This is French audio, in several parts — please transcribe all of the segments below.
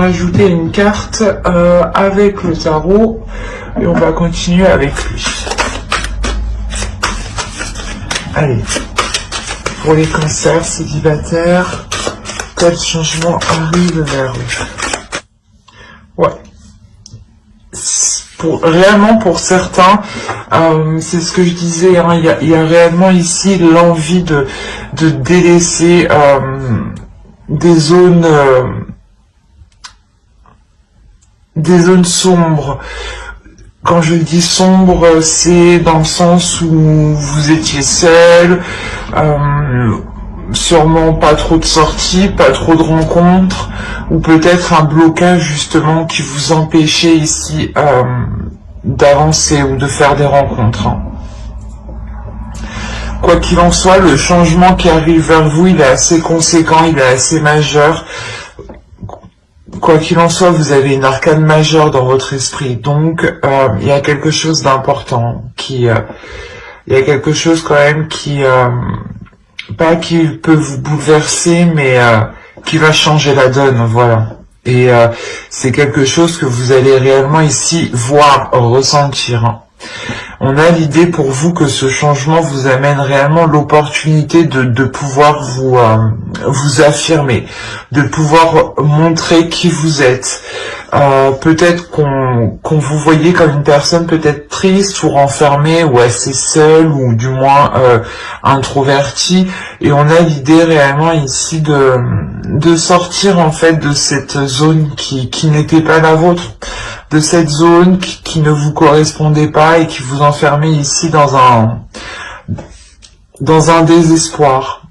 Ajouter une carte avec le tarot et on va continuer avec lui. Allez, pour les cancers célibataires, quel changement arrive vers eux? Ouais. Réellement pour certains, c'est ce que je disais, hein, il y a réellement ici l'envie de délaisser des zones sombres. Quand je dis sombre, c'est dans le sens où vous étiez seul, sûrement pas trop de sorties, pas trop de rencontres, ou peut-être un blocage justement qui vous empêchait ici d'avancer ou de faire des rencontres. Quoi qu'il en soit, le changement qui arrive vers vous, il est assez conséquent, il est assez majeur. Quoi qu'il en soit, vous avez une arcane majeure dans votre esprit, donc il y a quelque chose d'important, il y a quelque chose quand même qui, pas qui peut vous bouleverser, mais qui va changer la donne, voilà. Et c'est quelque chose que vous allez réellement ici voir, ressentir. On a l'idée pour vous que ce changement vous amène réellement l'opportunité de pouvoir vous affirmer, de pouvoir montrer qui vous êtes. Peut-être qu'on vous voyait comme une personne peut-être triste ou renfermée ou assez seule ou du moins introvertie, et on a l'idée réellement ici de sortir en fait de cette zone qui n'était pas la vôtre, de cette zone qui ne vous correspondait pas et qui vous enfermait ici dans un désespoir.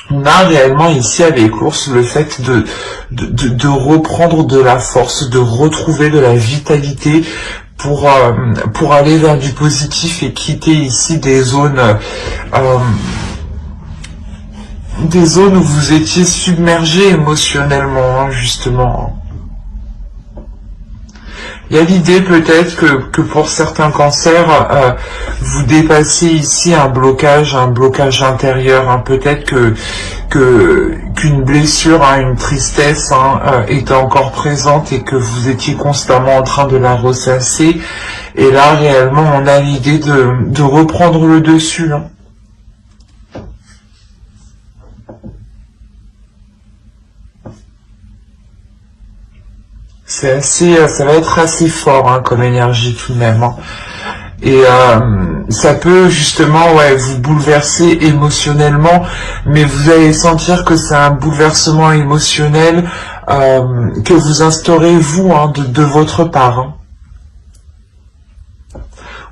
On a réellement ici avec l'ours le fait de reprendre de la force, de retrouver de la vitalité pour aller vers du positif et quitter ici des zones où vous étiez submergé émotionnellement, hein, justement. Il y a l'idée peut-être que pour certains cancers, vous dépassez ici un blocage intérieur, hein, peut-être qu'une blessure, hein, une tristesse était encore présente et que vous étiez constamment en train de la ressasser. Et là, réellement, on a l'idée de reprendre le dessus, hein. Ça va être assez fort, hein, comme énergie tout de même, hein. Et ça peut justement, ouais, vous bouleverser émotionnellement, mais vous allez sentir que c'est un bouleversement émotionnel que vous instaurez vous, hein, de votre part, hein.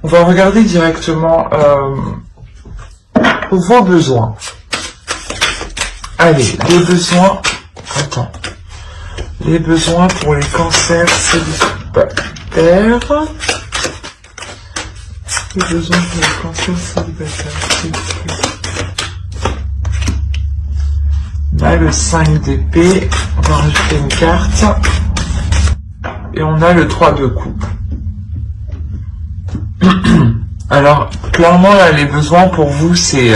On va regarder directement vos besoins. Allez, les besoins. Attends. Les besoins pour les cancers célibataires. Les besoins pour les cancers célibataires. On a le 5 d'épée. On va rajouter une carte. Et on a le 3 de coupe. Alors, clairement, là, les besoins pour vous, c'est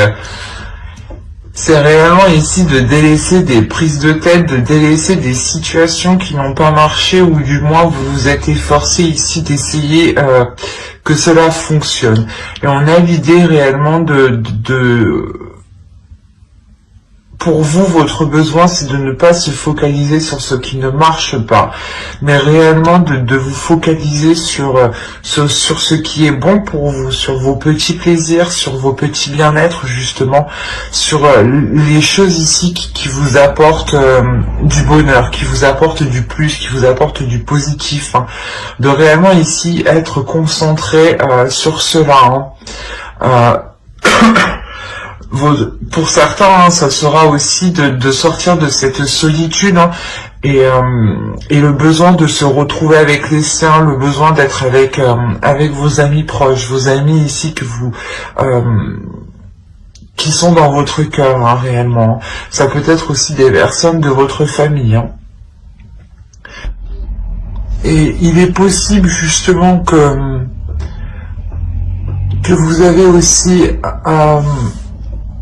réellement ici de délaisser des prises de tête, de délaisser des situations qui n'ont pas marché, ou du moins vous vous êtes efforcé ici d'essayer que cela fonctionne. Et on a l'idée réellement pour vous, votre besoin, c'est de ne pas se focaliser sur ce qui ne marche pas, mais réellement de vous focaliser sur ce qui est bon pour vous, sur vos petits plaisirs, sur vos petits bien-être, justement, sur les choses ici qui vous apportent du bonheur, qui vous apportent du plus, qui vous apportent du positif, hein. De réellement ici être concentré sur cela, hein. Pour certains, hein, ça sera aussi de sortir de cette solitude, hein, et le besoin de se retrouver avec les siens, le besoin d'être avec vos amis proches, vos amis ici qui sont dans votre cœur, hein, réellement. Ça peut être aussi des personnes de votre famille, hein. Et il est possible justement que vous avez aussi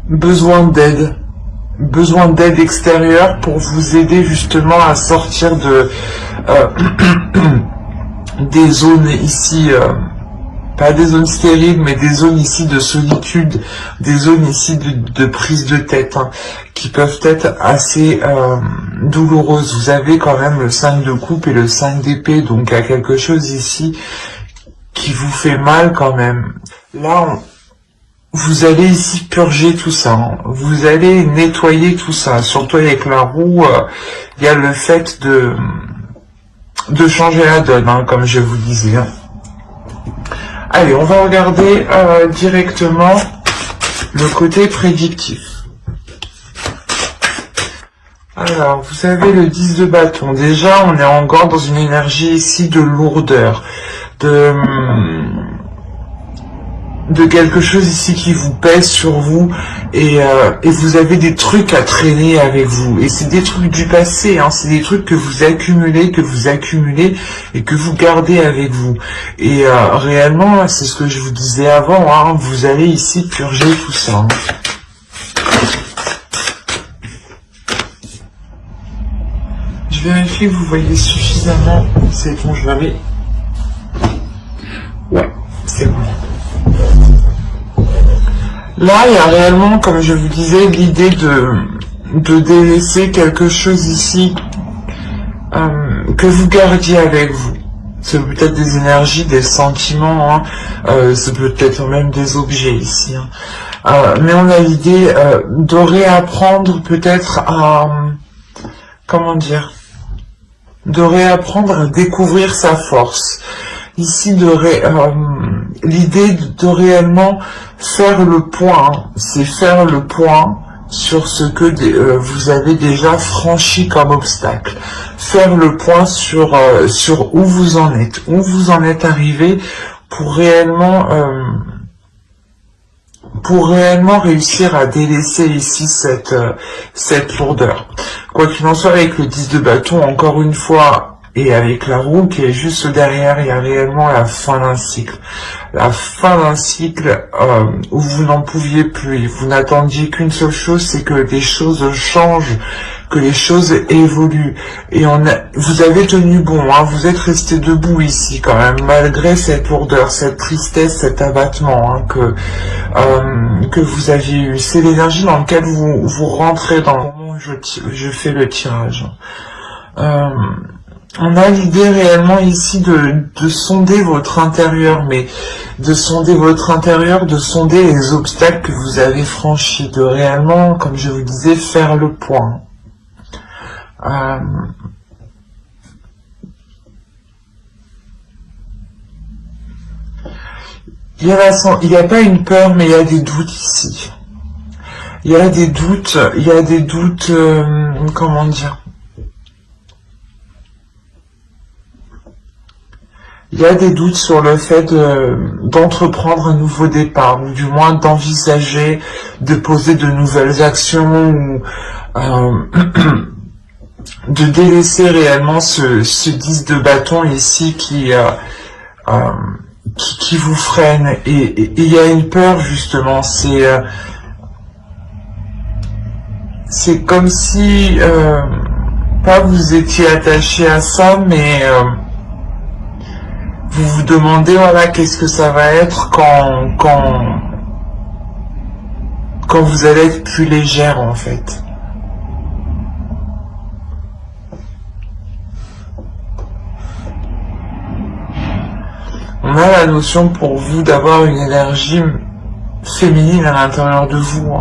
besoin d'aide extérieure pour vous aider justement à sortir de des zones ici, pas des zones stériles, mais des zones ici de solitude, des zones ici de prise de tête, hein, qui peuvent être assez douloureuses. Vous avez quand même le 5 de coupe et le 5 d'épée, donc il y a quelque chose ici qui vous fait mal quand même. Là, vous allez ici purger tout ça, hein. Vous allez nettoyer tout ça, surtout avec la roue, il y a le fait de changer la donne, hein, comme je vous disais. Hein. Allez, on va regarder directement le côté prédictif. Alors, vous avez le 10 de bâton. Déjà, on est encore dans une énergie ici de lourdeur, de quelque chose ici qui vous pèse sur vous et vous avez des trucs à traîner avec vous et c'est des trucs du passé, hein, c'est des trucs que vous accumulez et que vous gardez avec vous et réellement c'est ce que je vous disais avant, hein, vous allez ici purger tout ça, hein. Je vérifie que vous voyez suffisamment, c'est bon, je l'avais, ouais, c'est bon. Là, il y a réellement, comme je vous disais, l'idée de délaisser quelque chose ici que vous gardiez avec vous. C'est peut-être des énergies, des sentiments, hein, c'est peut-être même des objets ici. Hein. Mais on a l'idée de réapprendre peut-être à... comment dire, de réapprendre à découvrir sa force. Ici, l'idée de réellement faire le point, hein, c'est faire le point sur ce que vous avez déjà franchi comme obstacle. Faire le point sur où vous en êtes arrivé pour réellement réussir à délaisser ici cette lourdeur. Quoi qu'il en soit, avec le 10 de bâton, encore une fois, et avec la roue qui est juste derrière, il y a réellement la fin d'un cycle. La fin d'un cycle où vous n'en pouviez plus. Vous n'attendiez qu'une seule chose, c'est que les choses changent, que les choses évoluent. Et vous avez tenu bon, hein, vous êtes resté debout ici quand même, malgré cette lourdeur, cette tristesse, cet abattement, hein, que vous aviez eu. C'est l'énergie dans laquelle vous rentrez dans le moment où je fais le tirage. On a l'idée réellement ici de sonder votre intérieur, mais de sonder votre intérieur, de sonder les obstacles que vous avez franchis, de réellement, comme je vous disais, faire le point. Il n'y a pas une peur, mais il y a des doutes ici. Il y a des doutes, comment dire ? Il y a des doutes sur le fait d'entreprendre un nouveau départ, ou du moins d'envisager de poser de nouvelles actions, ou de délaisser réellement ce 10 de bâton ici qui vous freine. Et il y a une peur justement, c'est comme si, pas vous étiez attaché à ça, mais... vous vous demandez, voilà, qu'est-ce que ça va être quand vous allez être plus légère, en fait. On a la notion pour vous d'avoir une énergie féminine à l'intérieur de vous.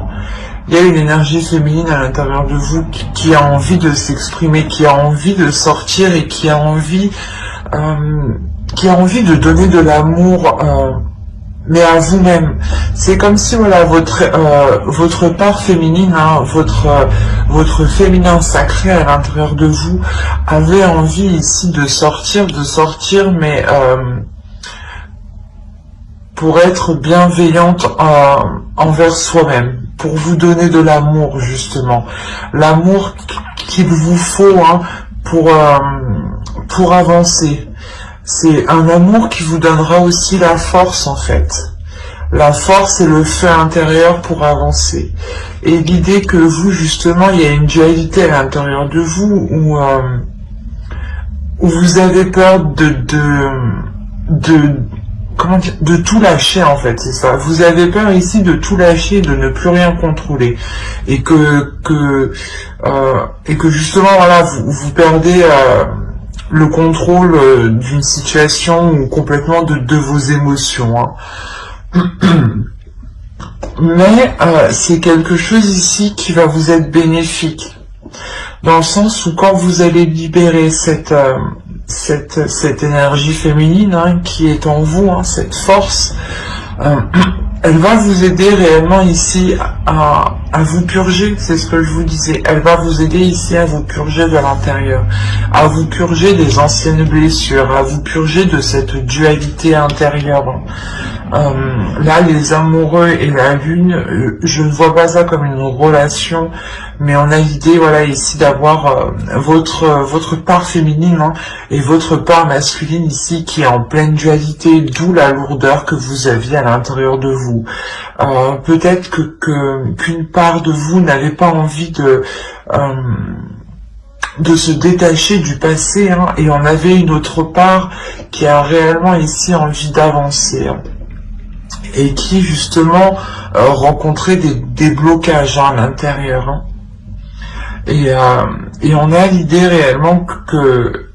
Il y a une énergie féminine à l'intérieur de vous qui a envie de s'exprimer, qui a envie de sortir et qui a envie de donner de l'amour, mais à vous-même. C'est comme si, voilà, votre part féminine, hein, votre féminin sacré à l'intérieur de vous avait envie ici de sortir, mais pour être bienveillante envers soi-même, pour vous donner de l'amour, justement. L'amour qu'il vous faut, hein, pour avancer. C'est un amour qui vous donnera aussi la force, en fait. la force et le feu intérieur pour avancer. Et l'idée que vous, justement, il y a une dualité à l'intérieur de vous où vous avez peur comment dire, de tout lâcher, en fait, c'est ça. Vous avez peur ici de tout lâcher, de ne plus rien contrôler, et que justement, voilà, vous perdez le contrôle d'une situation ou complètement de vos émotions, hein. Mais c'est quelque chose ici qui va vous être bénéfique, dans le sens où quand vous allez libérer cette énergie féminine, hein, qui est en vous, hein, cette force, elle va vous aider réellement ici à vous purger, c'est ce que je vous disais. Elle va vous aider ici à vous purger de l'intérieur, à vous purger des anciennes blessures, à vous purger de cette dualité intérieure. Là, les amoureux et la lune, je ne vois pas ça comme une relation, mais on a l'idée, voilà, ici d'avoir votre part féminine, hein, et votre part masculine ici qui est en pleine dualité, d'où la lourdeur que vous aviez à l'intérieur de vous. Peut-être qu'une part de vous n'avait pas envie de se détacher du passé, hein, et on avait une autre part qui a réellement ici envie d'avancer, hein, et qui justement rencontrait des blocages, hein, à l'intérieur, hein. Et on a l'idée réellement que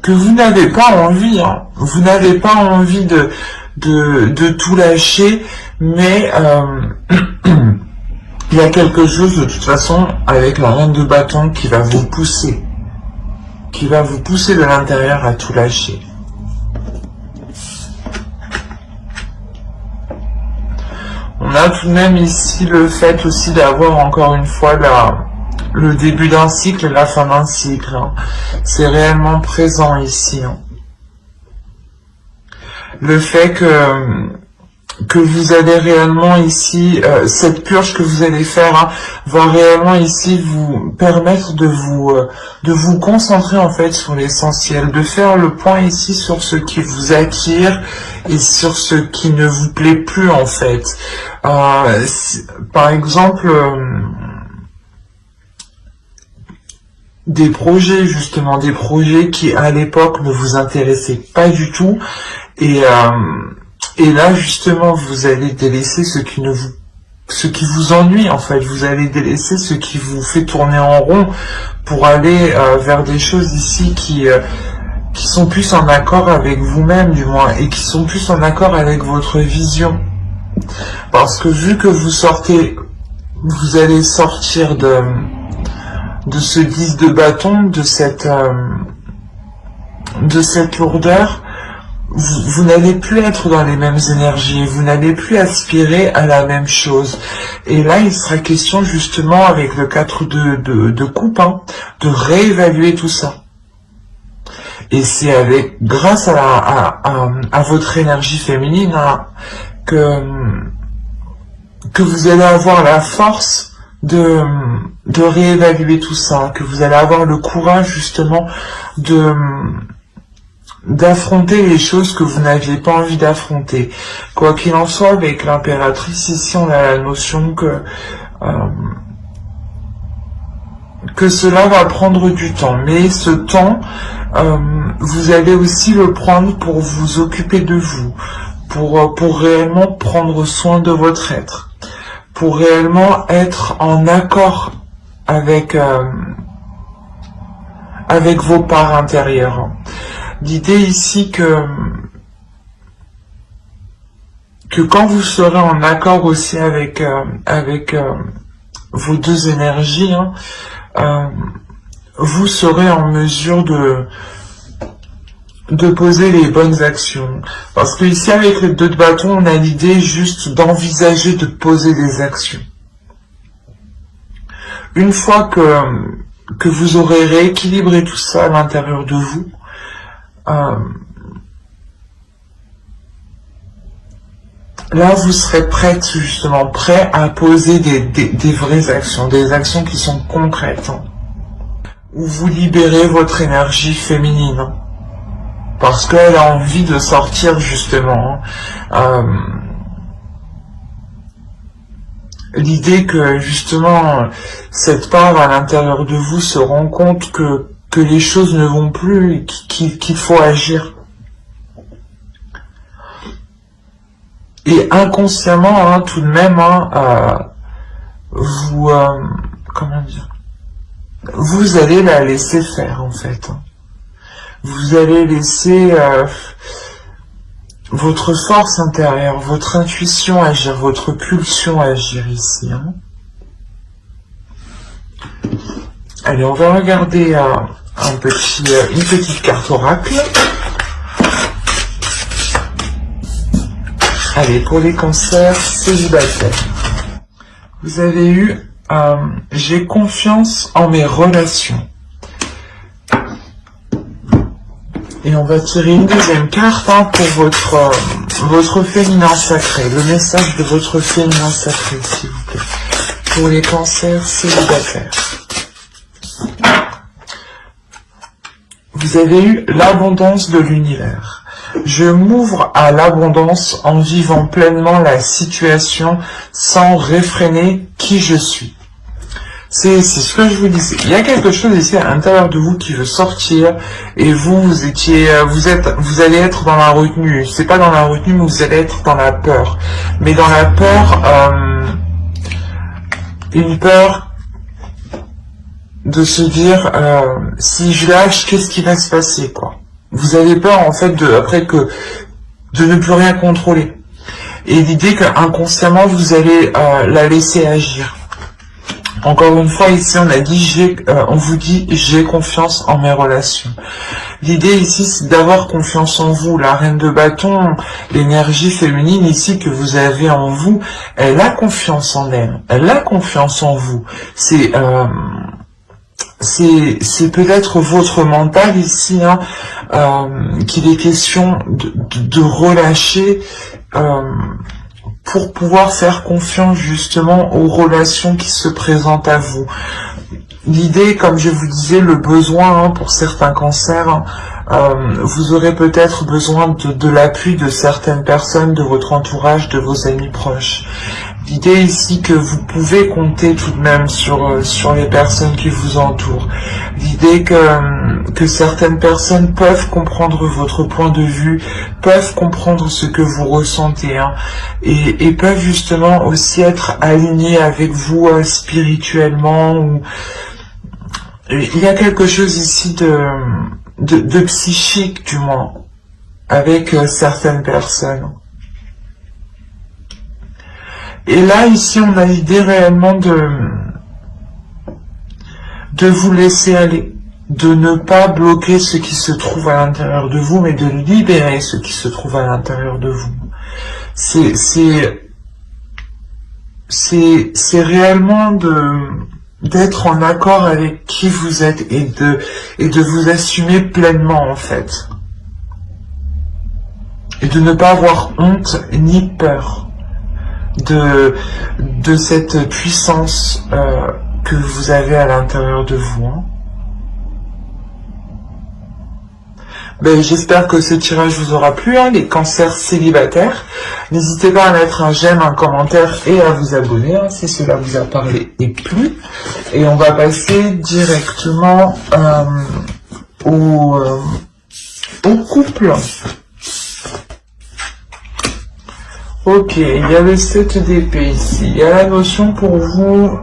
vous n'avez pas envie, hein, vous n'avez pas envie de tout lâcher, mais il y a quelque chose de toute façon avec la reine de bâton qui va vous pousser de l'intérieur à tout lâcher. On a tout de même ici le fait aussi d'avoir encore une fois le début d'un cycle et la fin d'un cycle, hein. C'est réellement présent ici, hein. Le fait que vous allez réellement ici, cette purge que vous allez faire, hein, va réellement ici vous permettre de vous concentrer en fait sur l'essentiel, de faire le point ici sur ce qui vous attire et sur ce qui ne vous plaît plus en fait. Par exemple, des projets justement, des projets qui à l'époque ne vous intéressaient pas du tout, et là justement vous allez délaisser ce qui vous ennuie en fait, vous allez délaisser ce qui vous fait tourner en rond pour aller vers des choses ici qui sont plus en accord avec vous-même du moins, et qui sont plus en accord avec votre vision. Parce que vu que vous allez sortir de ce 10 de bâton, de cette lourdeur, vous n'allez plus être dans les mêmes énergies, vous n'allez plus aspirer à la même chose. Et là, il sera question justement avec le 4 de coupe, hein, de réévaluer tout ça. Et c'est grâce à votre énergie féminine, hein, que vous allez avoir la force de réévaluer tout ça, que vous allez avoir le courage justement d'affronter les choses que vous n'aviez pas envie d'affronter. Quoi qu'il en soit, avec l'impératrice, ici on a la notion que cela va prendre du temps, mais ce temps, vous allez aussi le prendre pour vous occuper de vous, pour réellement prendre soin de votre être, pour réellement être en accord avec vos parts intérieures. L'idée ici que quand vous serez en accord aussi avec vos deux énergies, hein, vous serez en mesure de poser les bonnes actions. Parce que ici, avec les 2 de bâton, on a l'idée juste d'envisager de poser des actions. Une fois que vous aurez rééquilibré tout ça à l'intérieur de vous, là, vous serez prête, justement, prêt à poser des vraies actions, des actions qui sont concrètes, hein, où vous libérez votre énergie féminine. parce qu'elle a envie de sortir justement. L'idée que justement cette part à l'intérieur de vous se rend compte que les choses ne vont plus et qu'il faut agir. Et inconsciemment, hein, tout de même, hein, vous, comment dire, vous allez la laisser faire en fait. Vous allez laisser votre force intérieure, votre intuition agir, votre pulsion agir ici. Hein. Allez, on va regarder une petite carte oracle. Allez, pour les cancers célibataires, vous avez eu « J'ai confiance en mes relations ». Et on va tirer une deuxième carte hein, pour votre féminin sacré, le message de votre féminin sacré, s'il vous plaît, pour les cancers célibataires. Vous avez eu l'abondance de l'univers. Je m'ouvre à l'abondance en vivant pleinement la situation sans réfréner qui je suis. C'est ce que je vous disais. Il y a quelque chose ici à l'intérieur de vous qui veut sortir et vous allez être dans la retenue. C'est pas dans la retenue, mais vous allez être dans la peur. Mais dans la peur, une peur de se dire si je lâche, qu'est-ce qui va se passer, quoi. Vous avez peur en fait de ne plus rien contrôler. Et l'idée qu'inconsciemment vous allez la laisser agir. Encore une fois, ici, on vous dit, j'ai confiance en mes relations. L'idée ici, c'est d'avoir confiance en vous. La reine de bâton, l'énergie féminine ici que vous avez en vous, elle a confiance en elle. Elle a confiance en vous. C'est peut-être votre mental ici, hein, qu'il est question de relâcher, pour pouvoir faire confiance justement aux relations qui se présentent à vous. L'idée, comme je vous disais, le besoin hein, pour certains cancers, vous aurez peut-être besoin de l'appui de certaines personnes de votre entourage, de vos amis proches. L'idée ici que vous pouvez compter tout de même sur les personnes qui vous entourent. L'idée que certaines personnes peuvent comprendre votre point de vue, peuvent comprendre ce que vous ressentez, hein, et peuvent justement aussi être alignés avec vous spirituellement. Ou... Il y a quelque chose ici de psychique, du moins, avec certaines personnes. Et là, ici, on a l'idée réellement de vous laisser aller, de ne pas bloquer ce qui se trouve à l'intérieur de vous, mais de libérer ce qui se trouve à l'intérieur de vous. C'est réellement d'être en accord avec qui vous êtes et de vous assumer pleinement, en fait. Et de ne pas avoir honte ni peur de cette puissance que vous avez à l'intérieur de vous. Hein. Ben, j'espère que ce tirage vous aura plu, hein, les cancers célibataires. N'hésitez pas à mettre un j'aime, un commentaire et à vous abonner hein, si cela vous a parlé et plu. Et on va passer directement au couple. Ok, il y a le 7 d'épée ici. Il y a la notion pour vous...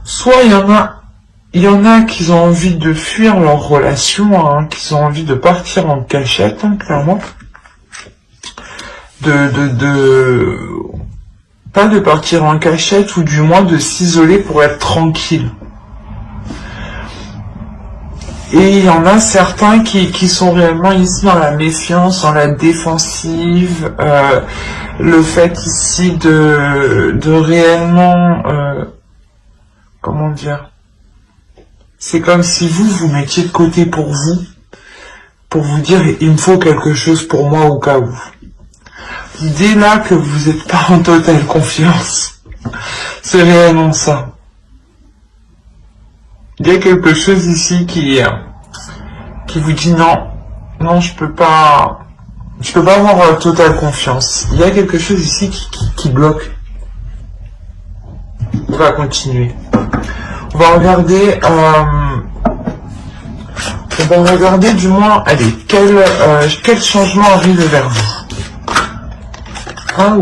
soit il y en a qui ont envie de fuir leur relation, hein, qui ont envie de partir en cachette, hein, clairement. Pas de partir en cachette, ou du moins de s'isoler pour être tranquille. Et il y en a certains qui sont réellement ici dans la méfiance, dans la défensive, le fait ici de réellement, comment dire, c'est comme si vous mettiez de côté pour vous dire il me faut quelque chose pour moi au cas où. L'idée là que vous n'êtes pas en totale confiance, c'est réellement ça. Il y a quelque chose ici qui vous dit non, non, je peux pas avoir totale confiance. Il y a quelque chose ici qui bloque. On va continuer. On va regarder, du moins, allez, quel changement arrive vers vous? Ah,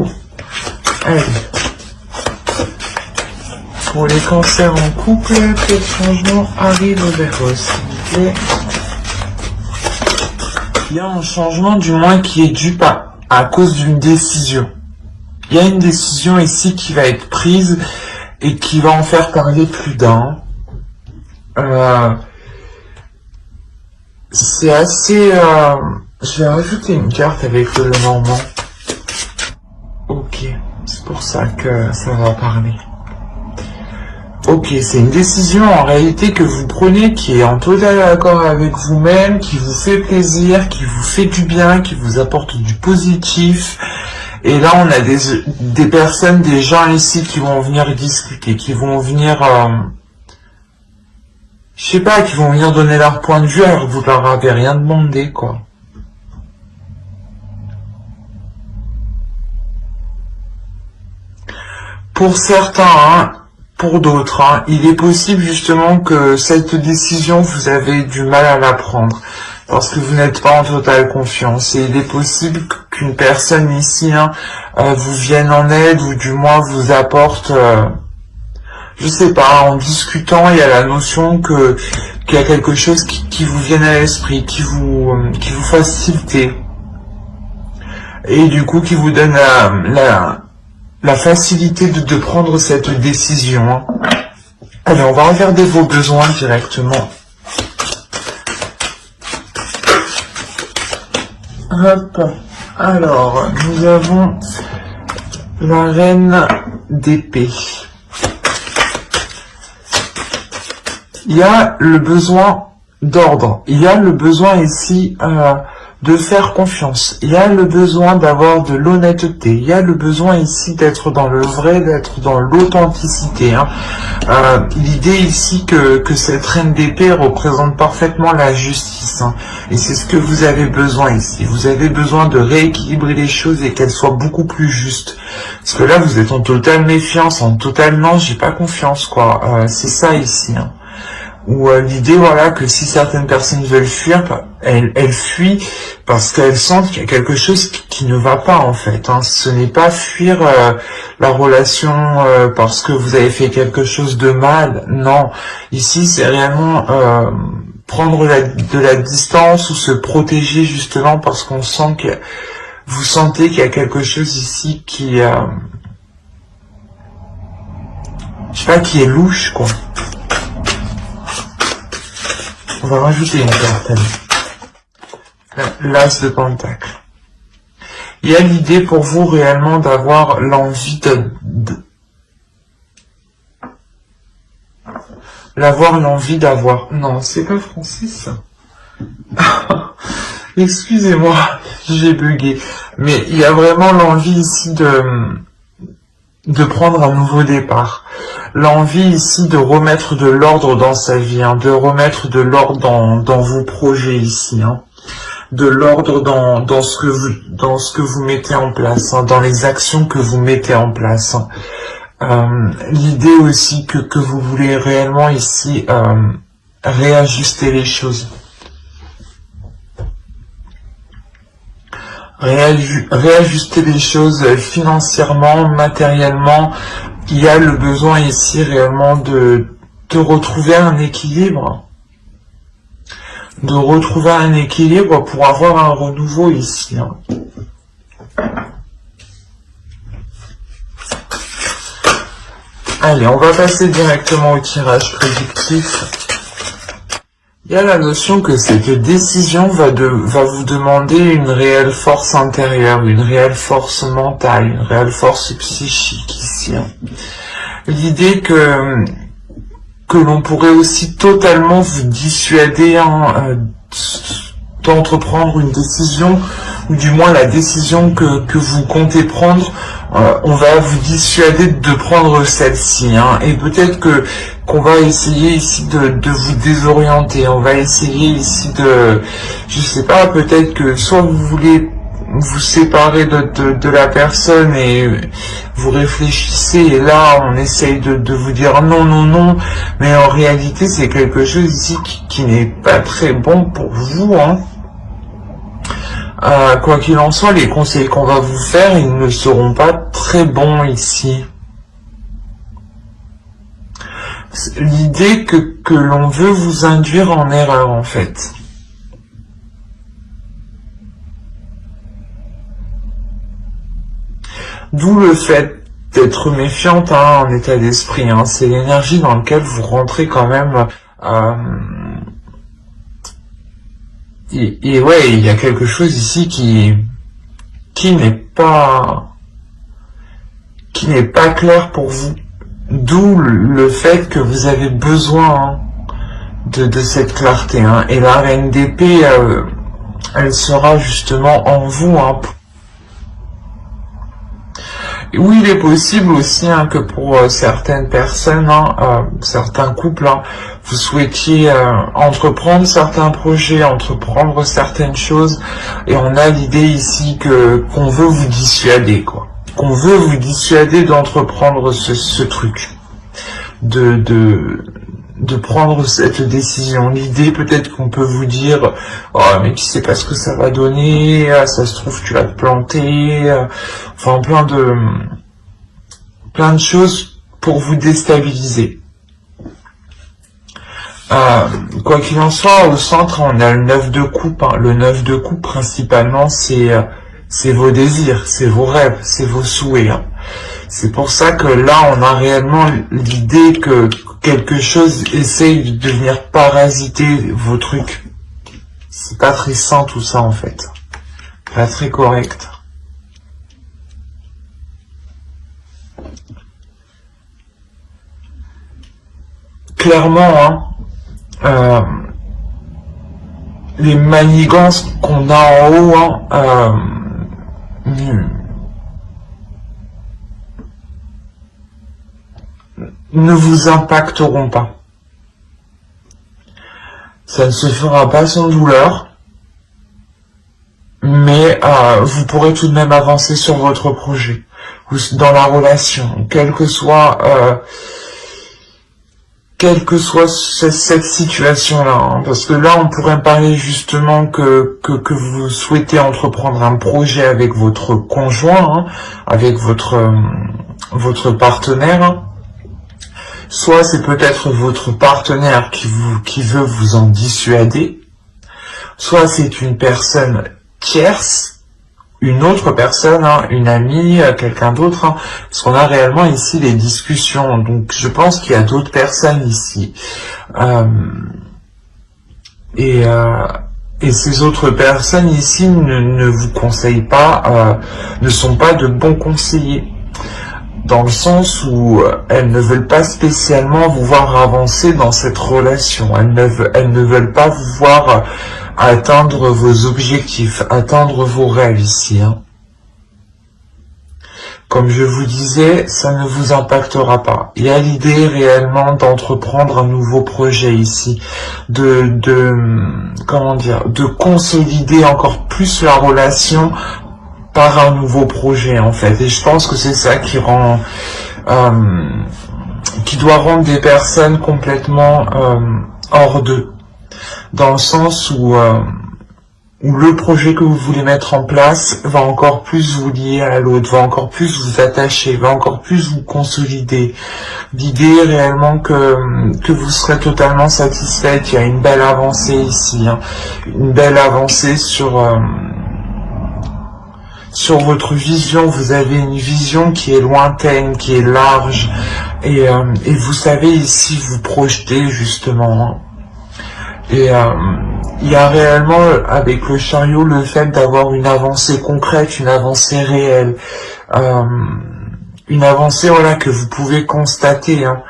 allez. Pour les cancers en couple, quel changement arrive vers eux, s'il vous plaît? Il y a un changement, du moins, qui est dû à cause d'une décision. Il y a une décision ici qui va être prise et qui va en faire parler plus d'un. C'est assez... je vais rajouter une carte avec le Normand. Ok, c'est pour ça que ça va parler. Ok, c'est une décision en réalité que vous prenez qui est en total accord avec vous-même, qui vous fait plaisir, qui vous fait du bien, qui vous apporte du positif. Et là, on a des personnes, des gens ici qui vont venir discuter, qui vont venir, je sais pas, qui vont venir donner leur point de vue alors que vous leur avez rien demandé, quoi. Pour certains, pour d'autres, il est possible justement que cette décision, vous avez du mal à la prendre parce que vous n'êtes pas en totale confiance. Et il est possible qu'une personne ici vous vienne en aide ou du moins vous apporte, je sais pas, en discutant, il y a la notion qu'il y a quelque chose qui vous vienne à l'esprit, qui vous facilite et du coup qui vous donne la facilité de prendre cette décision. Allez, on va regarder vos besoins directement. Hop. Alors, nous avons la reine d'épée. Il y a le besoin d'ordre. Il y a le besoin ici de faire confiance. Il y a le besoin d'avoir de l'honnêteté. Il y a le besoin ici d'être dans le vrai, d'être dans l'authenticité. L'idée ici que cette reine d'épée représente parfaitement la justice. Et c'est ce que vous avez besoin ici. Vous avez besoin de rééquilibrer les choses et qu'elles soient beaucoup plus justes. Parce que là, vous êtes en totale méfiance, en total non, j'ai pas confiance, quoi. C'est ça ici. Ou l'idée, voilà, que si certaines personnes veulent fuir, elles fuient parce qu'elles sentent qu'il y a quelque chose qui ne va pas, en fait. Ce n'est pas fuir la relation parce que vous avez fait quelque chose de mal. Non, ici, c'est réellement prendre de la distance ou se protéger, justement, parce qu'on sent que vous sentez qu'il y a quelque chose ici qui... je sais pas, qui est louche, quoi. On va rajouter une carte. L'As de Pentacle. Il y a l'idée pour vous réellement d'avoir l'envie d'avoir... Non, c'est pas français ça. Excusez-moi, j'ai bugué. Mais il y a vraiment l'envie ici de prendre un nouveau départ. L'envie ici de remettre de l'ordre dans sa vie, de remettre de l'ordre dans vos projets ici, de l'ordre dans ce que vous mettez en place, dans les actions que vous mettez en place. L'idée aussi que vous voulez réellement ici réajuster les choses. Réajuster les choses financièrement, matériellement. Il y a le besoin ici réellement de retrouver un équilibre. De retrouver un équilibre pour avoir un renouveau ici. Allez, on va passer directement au tirage prédictif. Il y a la notion que cette décision va vous demander une réelle force intérieure, une réelle force mentale, une réelle force psychique ici. L'idée que l'on pourrait aussi totalement vous dissuader d'entreprendre une décision, ou du moins la décision que vous comptez prendre, on va vous dissuader de prendre celle-ci, et peut-être qu'on va essayer ici de vous désorienter. On va essayer ici de, je sais pas, peut-être que soit vous voulez vous séparer de la personne et vous réfléchissez et là on essaye de vous dire non, non, non, mais en réalité c'est quelque chose ici qui n'est pas très bon pour vous, hein. Quoi qu'il en soit, les conseils qu'on va vous faire, ils ne seront pas très bons ici. L'idée que l'on veut vous induire en erreur, en fait. D'où le fait d'être méfiante, hein, en état d'esprit. Hein. C'est l'énergie dans laquelle vous rentrez quand même. Et ouais, il y a quelque chose ici qui n'est pas clair pour vous. D'où le fait que vous avez besoin, hein, de cette clarté. Hein. Et la reine d'épée, elle sera justement en vous, hein. Oui, il est possible aussi, hein, que pour certaines personnes, hein, certains couples, hein, vous souhaitiez entreprendre certains projets, entreprendre certaines choses, et on a l'idée ici qu'on veut vous dissuader, quoi. Qu'on veut vous dissuader d'entreprendre ce truc, de prendre cette décision. L'idée, peut-être qu'on peut vous dire, oh, mais tu sais pas ce que ça va donner, ça se trouve tu vas te planter, enfin plein de choses pour vous déstabiliser. Quoi qu'il en soit, au centre, on a le 9 de coupe. Hein. Le 9 de coupe, principalement, c'est vos désirs, c'est vos rêves, c'est vos souhaits. Hein. C'est pour ça que là, on a réellement l'idée que quelque chose essaye de venir parasiter vos trucs. C'est pas très sain tout ça, en fait. Pas très correct. Clairement, hein, les manigances qu'on a en haut, hein, ne vous impacteront pas. Ça ne se fera pas sans douleur, mais vous pourrez tout de même avancer sur votre projet, ou dans la relation, quelle que soit cette situation-là, hein, parce que là, on pourrait parler justement que vous souhaitez entreprendre un projet avec votre conjoint, hein, avec votre partenaire, hein. Soit c'est peut-être votre partenaire qui veut vous en dissuader, soit c'est une personne tierce, une autre personne, hein, une amie, quelqu'un d'autre, hein, parce qu'on a réellement ici les discussions, donc je pense qu'il y a d'autres personnes ici. Et ces autres personnes ici ne vous conseillent pas, ne sont pas de bons conseillers, dans le sens où elles ne veulent pas spécialement vous voir avancer dans cette relation, elles ne veulent pas vous voir atteindre vos objectifs, atteindre vos rêves ici. Hein. Comme je vous disais, ça ne vous impactera pas. Il y a l'idée réellement d'entreprendre un nouveau projet ici, comment dire, de consolider encore plus la relation par un nouveau projet en fait. Et je pense que c'est ça qui rend, qui doit rendre des personnes complètement hors d'eux, dans le sens où le projet que vous voulez mettre en place va encore plus vous lier à l'autre, va encore plus vous attacher, va encore plus vous consolider. L'idée est réellement que vous serez totalement satisfaite. Il y a une belle avancée ici, hein, une belle avancée sur votre vision. Vous avez une vision qui est lointaine, qui est large, et vous savez ici vous projeter justement. Hein. Et il y a réellement avec le chariot le fait d'avoir une avancée concrète, une avancée réelle, une avancée voilà que vous pouvez constater. Hein.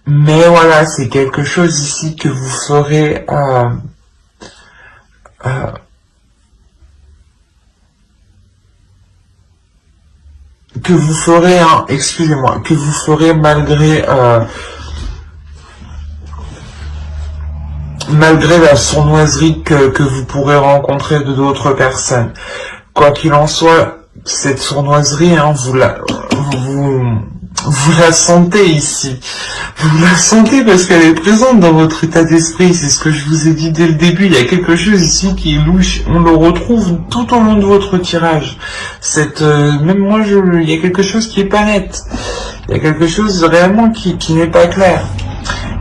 Mais voilà, c'est quelque chose ici que vous ferez que vous ferez, hein, excusez-moi, que vous ferez malgré la sournoiserie que vous pourrez rencontrer de d'autres personnes. Quoi qu'il en soit, cette sournoiserie, hein, vous la sentez ici. Vous la sentez parce qu'elle est présente dans votre état d'esprit. C'est ce que je vous ai dit dès le début. Il y a quelque chose ici qui est louche. On le retrouve tout au long de votre tirage. Même moi, il y a quelque chose qui est pas net. Il y a quelque chose réellement qui n'est pas clair.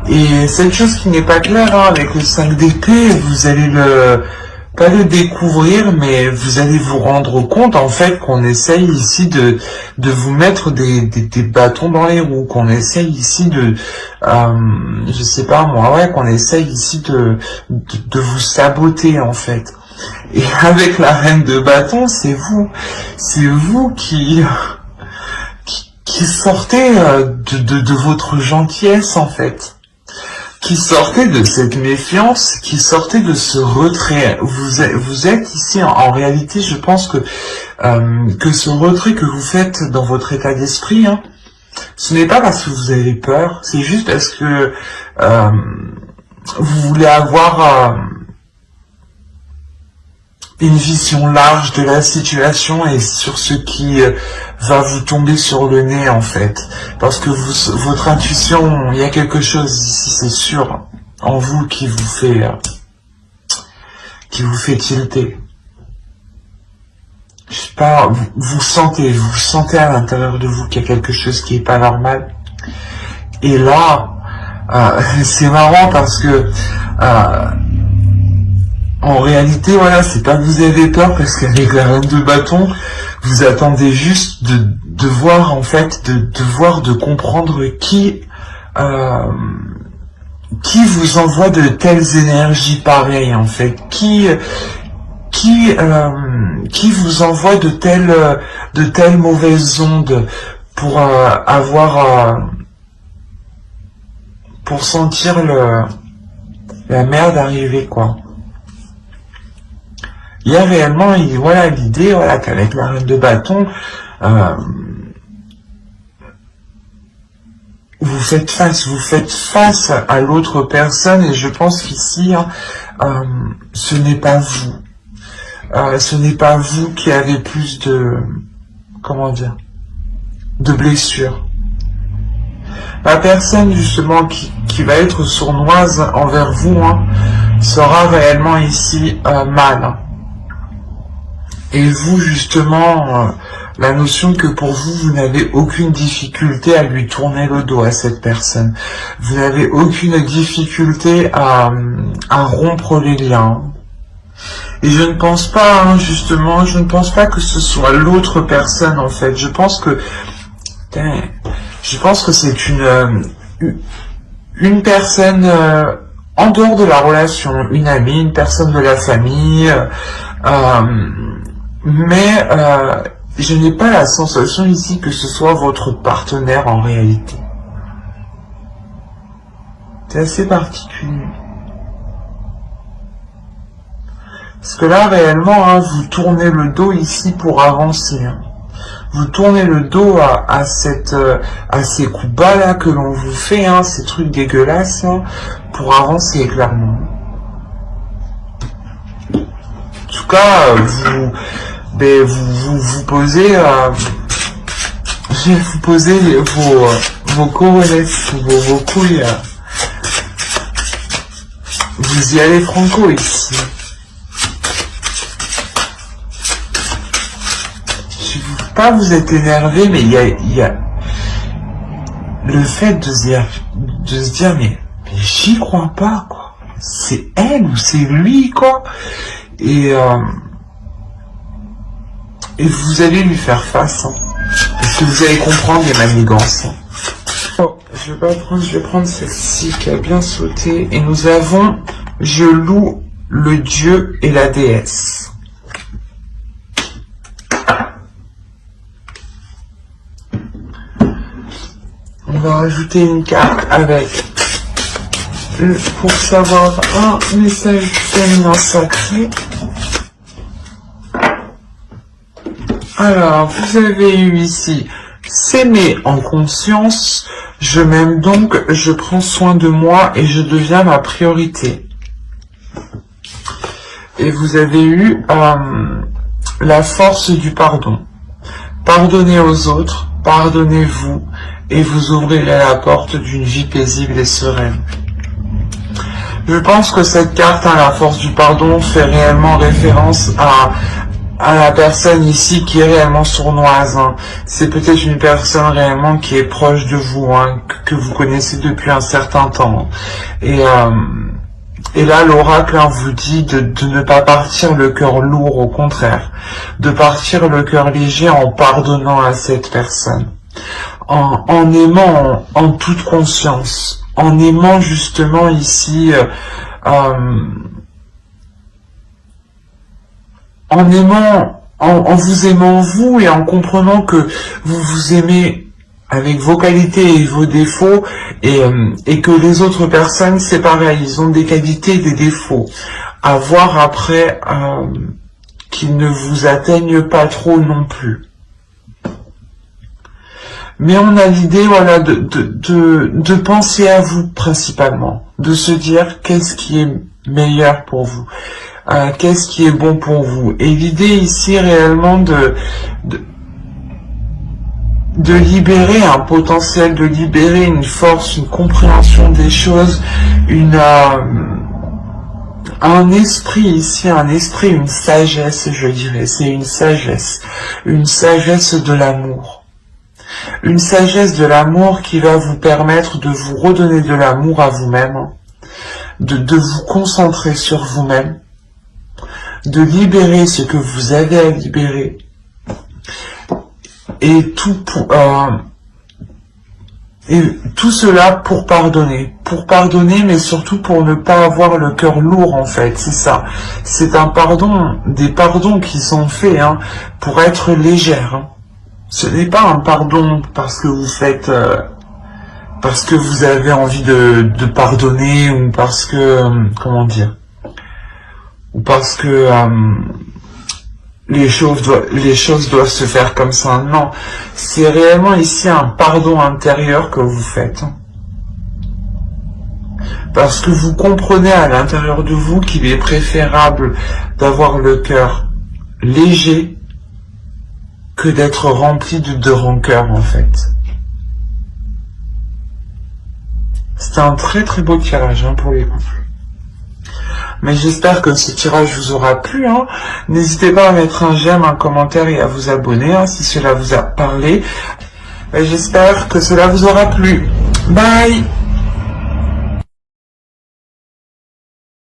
Et cette chose qui n'est pas claire, hein, avec le 5 d'épée, vous allez pas le découvrir, mais vous allez vous rendre compte, en fait, qu'on essaye ici de vous mettre des bâtons dans les roues, qu'on essaye ici je sais pas moi, ouais, qu'on essaye ici de vous saboter, en fait. Et avec la reine de bâton, c'est vous qui sortez de votre gentillesse, en fait. Qui sortait de cette méfiance, qui sortait de ce retrait. Vous êtes ici, en réalité, je pense que ce retrait que vous faites dans votre état d'esprit, hein, ce n'est pas parce que vous avez peur, c'est juste parce que vous voulez avoir une vision large de la situation et sur ce qui va vous tomber sur le nez, en fait. Parce que votre intuition, il y a quelque chose ici, c'est sûr, en vous qui vous fait tilter. Je sais pas, vous sentez à l'intérieur de vous qu'il y a quelque chose qui est pas normal. Et là, c'est marrant parce que en réalité, voilà, c'est pas que vous avez peur, parce qu'avec la reine de bâton, vous attendez juste de voir, en fait, de comprendre qui vous envoie de telles énergies pareilles, en fait, qui vous envoie de telles mauvaises ondes pour pour sentir la merde arriver, quoi. Il y a réellement, voilà, l'idée, voilà, qu'avec la reine de bâton, vous faites face à l'autre personne, et je pense qu'ici, ce n'est pas vous. Ce n'est pas vous qui avez plus de, comment dire, de blessures. La personne, justement, qui va être sournoise envers vous, hein, sera réellement ici mal. Et vous, justement, la notion que pour vous, vous n'avez aucune difficulté à lui tourner le dos à cette personne. Vous n'avez aucune difficulté à rompre les liens. Et je ne pense pas, hein, justement, je ne pense pas que ce soit l'autre personne, en fait. Je pense que c'est une personne en dehors de la relation, une amie, une personne de la famille, mais je n'ai pas la sensation ici que ce soit votre partenaire en réalité. C'est assez particulier. Parce que là, réellement, hein, vous tournez le dos ici pour avancer. Hein. Vous tournez le dos à ces coups bas là que l'on vous fait, hein, ces trucs dégueulasses, hein, pour avancer clairement. En tout cas, vous posez, je vais vous poser vos couronnettes, vos couilles. Vous y allez franco ici. Pas vous êtes énervé, mais il y a le fait de se dire mais j'y crois pas, quoi. C'est elle ou c'est lui, quoi. Et vous allez lui faire face, hein, parce que vous allez comprendre les manigances. Hein. Oh, je vais prendre celle-ci qui a bien sauté. Et nous avons je loue le dieu et la déesse. On va rajouter une carte avec, pour savoir, un message féminin sacré. Alors, vous avez eu ici s'aimer en conscience. Je m'aime donc, je prends soin de moi et je deviens ma priorité. Et vous avez eu la force du pardon. Pardonnez aux autres, pardonnez-vous et vous ouvrirez la porte d'une vie paisible et sereine. Je pense que cette carte, la force du pardon, fait réellement référence à la personne ici qui est réellement sournoise. C'est peut-être une personne réellement qui est proche de vous, que vous connaissez depuis un certain temps. Et là, l'oracle vous dit de ne pas partir le cœur lourd, au contraire, de partir le cœur léger en pardonnant à cette personne, en aimant en toute conscience, en aimant justement ici, en vous aimant vous et en comprenant que vous vous aimez avec vos qualités et vos défauts et que les autres personnes c'est pareil, ils ont des qualités et des défauts. À voir après qu'ils ne vous atteignent pas trop non plus. Mais on a l'idée, voilà, de penser à vous principalement, de se dire qu'est-ce qui est meilleur pour vous, qu'est-ce qui est bon pour vous. Et l'idée ici réellement de libérer un potentiel, de libérer une force, une compréhension des choses, un esprit ici, une sagesse, je dirais, c'est une sagesse de l'amour. Une sagesse de l'amour qui va vous permettre de vous redonner de l'amour à vous-même, de vous concentrer sur vous-même, de libérer ce que vous avez à libérer, et tout cela pour pardonner, mais surtout pour ne pas avoir le cœur lourd en fait, c'est ça. C'est un pardon, des pardons qui sont faits pour être légère. Ce n'est pas un pardon parce que vous faites, parce que vous avez envie de pardonner ou parce que, comment dire, ou parce que les choses doivent se faire comme ça. Non, c'est réellement ici un pardon intérieur que vous faites. Parce que vous comprenez à l'intérieur de vous qu'il est préférable d'avoir le cœur léger que d'être rempli de rancœur en fait. C'est un très très beau tirage pour les couples. Mais j'espère que ce tirage vous aura plu. N'hésitez pas à mettre un j'aime, un commentaire et à vous abonner si cela vous a parlé. J'espère que cela vous aura plu. Bye!